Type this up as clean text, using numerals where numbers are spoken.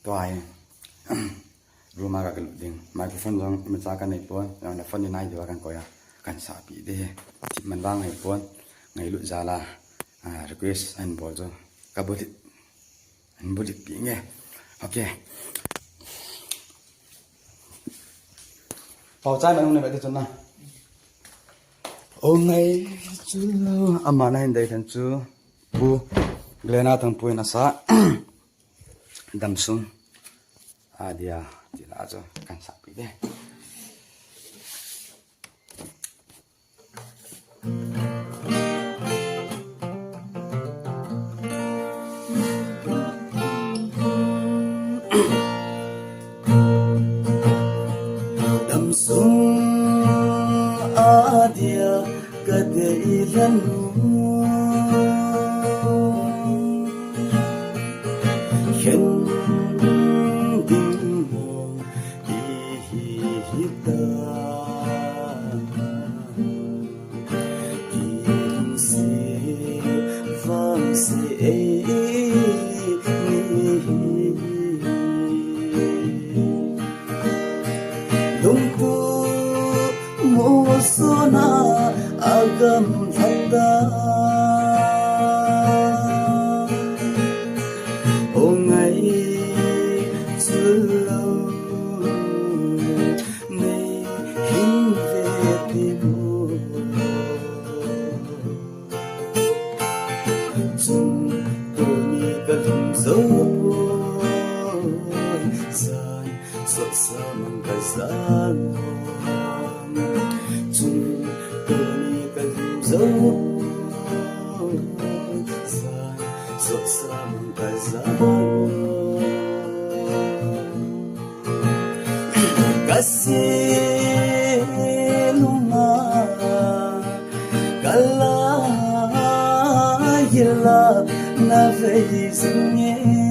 toai ruma ka ding microphone jong mi cha kan nei pon na phone ni nai dewa kan koya kan sa pi de ti man wang nei pon ngai lu zala request an bol jo ka bolit an bolit pi nge okay pau chai mang ne ba de chona o ngai chu ama na hin dai than chu bu Glena thangpu na sa Damsung adia tila cho kan sa pi de Damsung adia kade ilan agam thanda ongai chulo nei hin ve ti bu chung to ni ka thum zo san so sa man ka san chung dấu dài rộn ràng thời gian kasi luma kala yela na vei zinge